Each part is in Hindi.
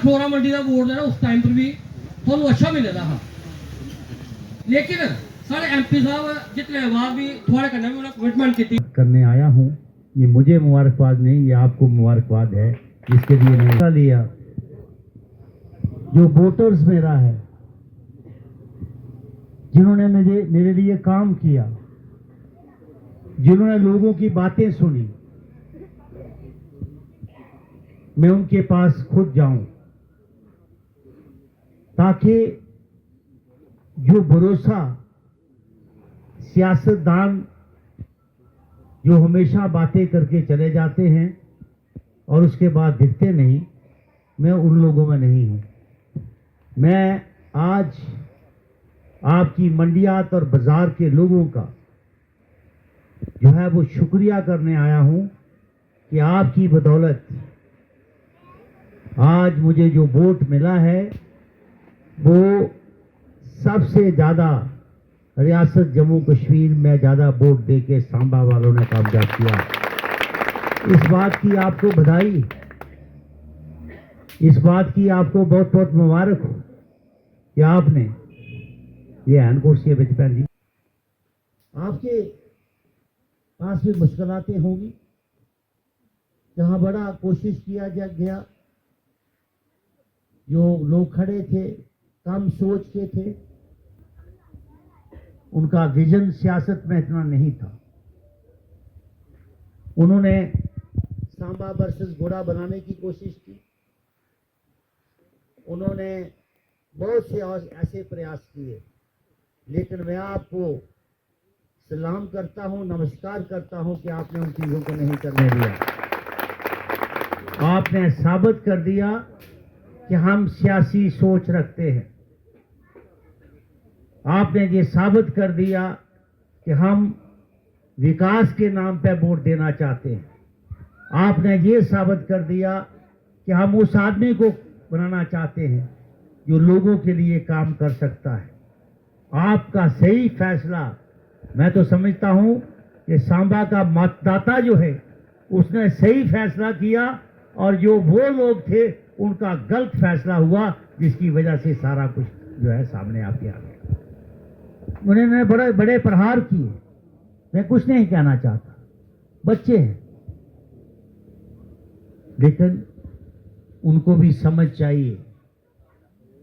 खरोरा मंडी का वोट देना उस टाइम पर भी थोड़ा अच्छा मिलेगा हाँ, लेकिन सारे एमपी साहब जितने बाद भी थोड़े करने में उन्होंने कमिटमेंट की करने आया हूँ। ये मुझे मुबारकबाद नहीं, ये आपको मुबारकबाद है, इसके लिए मैंने लिया। जो वोटर्स मेरा है, जिन्होंने मेरे लिए काम किया, जिन्होंने लोगों की बातें सुनी, मैं उनके पास खुद जाऊं ताकि जो भरोसा सियासतदान जो हमेशा बातें करके चले जाते हैं और उसके बाद दिखते नहीं, मैं उन लोगों में नहीं हूं। मैं आज आपकी मंडियात और बाजार के लोगों का जो है वो शुक्रिया करने आया हूं कि आपकी बदौलत आज मुझे जो वोट मिला है वो सबसे ज़्यादा रियासत जम्मू कश्मीर में ज़्यादा वोट देके सांबा वालों ने कब्जा किया। इस बात की आपको बधाई, इस बात की आपको बहुत बहुत मुबारक हो कि आपने ये हैंड कुर्सी है भैन जी। आपके पास भी मुश्किलातें होंगी, जहाँ बड़ा कोशिश किया गया, जो लोग खड़े थे कम सोच के थे, उनका विजन सियासत में इतना नहीं था। उन्होंने सांबा वर्सेस घोड़ा बनाने की कोशिश की, उन्होंने बहुत से ऐसे प्रयास किए, लेकिन मैं आपको सलाम करता हूं, नमस्कार करता हूं कि आपने उन चीजों को नहीं करने दिया। आपने साबित कर दिया कि हम सियासी सोच रखते हैं। आपने ये साबित कर दिया कि हम विकास के नाम पे वोट देना चाहते हैं। आपने ये साबित कर दिया कि हम उस आदमी को बनाना चाहते हैं जो लोगों के लिए काम कर सकता है। आपका सही फैसला, मैं तो समझता हूं कि सांबा का मतदाता जो है उसने सही फैसला किया और जो वो लोग थे उनका गलत फैसला हुआ, जिसकी वजह से सारा कुछ जो है सामने आके आ गया। उन्होंने बड़े बड़े प्रहार किए, मैं कुछ नहीं कहना चाहता, बच्चे हैं, लेकिन उनको भी समझ चाहिए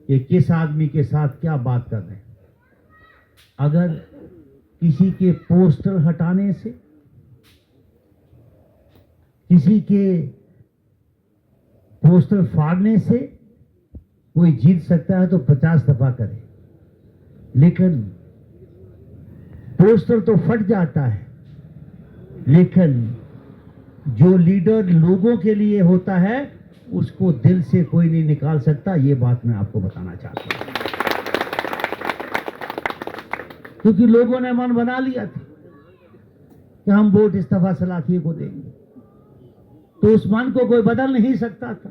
कि किस आदमी के साथ क्या बात कर रहे हैं। अगर किसी के पोस्टर हटाने से, किसी के पोस्टर फाड़ने से कोई जीत सकता है तो 50 दफा करे, लेकिन पोस्टर तो फट जाता है, लेकिन जो लीडर लोगों के लिए होता है उसको दिल से कोई नहीं निकाल सकता। ये बात मैं आपको बताना चाहता हूं, क्योंकि लोगों ने मन बना लिया था कि हम वोट इस्तीफा सलाखी को देंगे, तो उस मन को कोई बदल नहीं सकता था।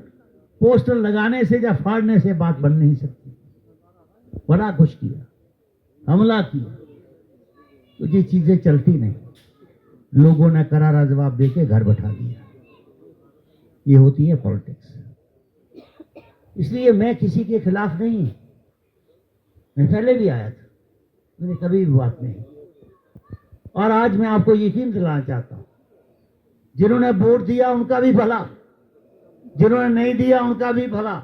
पोस्टर लगाने से या फाड़ने से बात बन नहीं सकती। बड़ा कुछ किया, हमला किया, तो ये चीजें चलती नहीं। लोगों ने करारा जवाब देके घर बैठा दिया। ये होती है पॉलिटिक्स। इसलिए मैं किसी के खिलाफ नहीं, मैं पहले भी आया था, मैंने कभी भी बात नहीं। और आज मैं आपको यकीन दिलाना चाहता हूं, जिन्होंने वोट दिया उनका भी भला, जिन्होंने नहीं दिया उनका भी भला।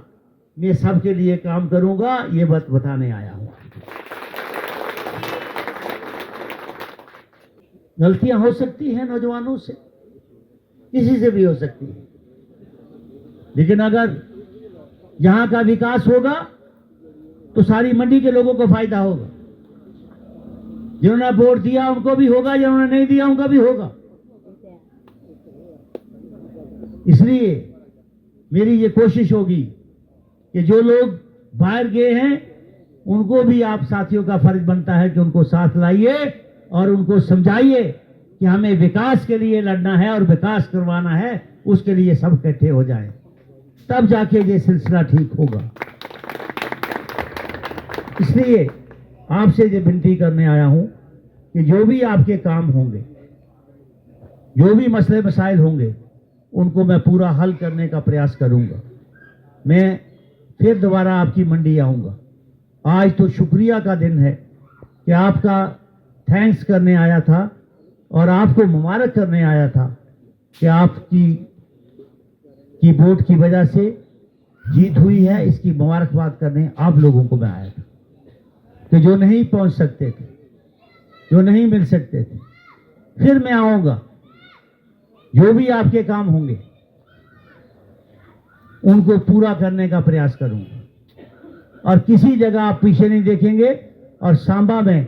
मैं सबके लिए काम करूंगा, ये बात बताने आया हूं। गलतियां हो सकती हैं नौजवानों से, किसी से भी हो सकती है, लेकिन अगर यहां का विकास होगा तो सारी मंडी के लोगों को फायदा होगा। जिन्होंने वोट दिया उनको भी होगा, जिन्होंने नहीं दिया उनका भी होगा। इसलिए मेरी ये कोशिश होगी कि जो लोग बाहर गए हैं उनको भी आप साथियों का फर्ज बनता है कि उनको साथ लाइए और उनको समझाइए कि हमें विकास के लिए लड़ना है और विकास करवाना है। उसके लिए सब इकट्ठे हो जाएं, तब जाके ये सिलसिला ठीक होगा। इसलिए आपसे ये विनती करने आया हूं कि जो भी आपके काम होंगे, जो भी मसले मसाइल होंगे, उनको मैं पूरा हल करने का प्रयास करूंगा। मैं फिर दोबारा आपकी मंडी आऊँगा। आज तो शुक्रिया का दिन है कि आपका थैंक्स करने आया था और आपको मुबारक करने आया था कि आपकी वोट की वजह से जीत हुई है। इसकी मुबारकबाद करने आप लोगों को मैं आया था कि जो नहीं पहुंच सकते थे, जो नहीं मिल सकते थे, फिर मैं आऊंगा। जो भी आपके काम होंगे उनको पूरा करने का प्रयास करूंगा और किसी जगह आप पीछे नहीं देखेंगे। और सांबा में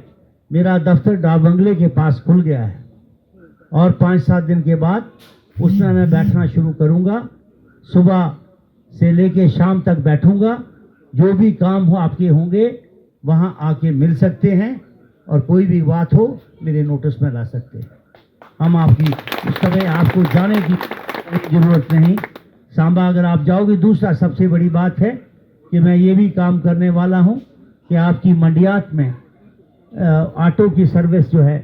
मेरा दफ्तर डाक बंगले के पास खुल गया है और 5-7 दिन के बाद उसमें मैं बैठना शुरू करूंगा। सुबह से लेके शाम तक बैठूंगा। जो भी काम हो आपके होंगे वहां आके मिल सकते हैं और कोई भी बात हो मेरे नोटिस में ला सकते हैं। हम आपकी उस समय आपको जाने की जरूरत नहीं। सांबा अगर आप जाओगे, दूसरा सबसे बड़ी बात है कि मैं ये भी काम करने वाला हूं कि आपकी मंडियात में ऑटो की सर्विस जो है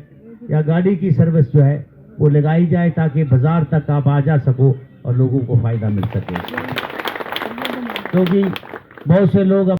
या गाड़ी की सर्विस जो है वो लगाई जाए ताकि बाजार तक आप आ जा सको और लोगों को फायदा मिल सके। क्योंकि बहुत से लोग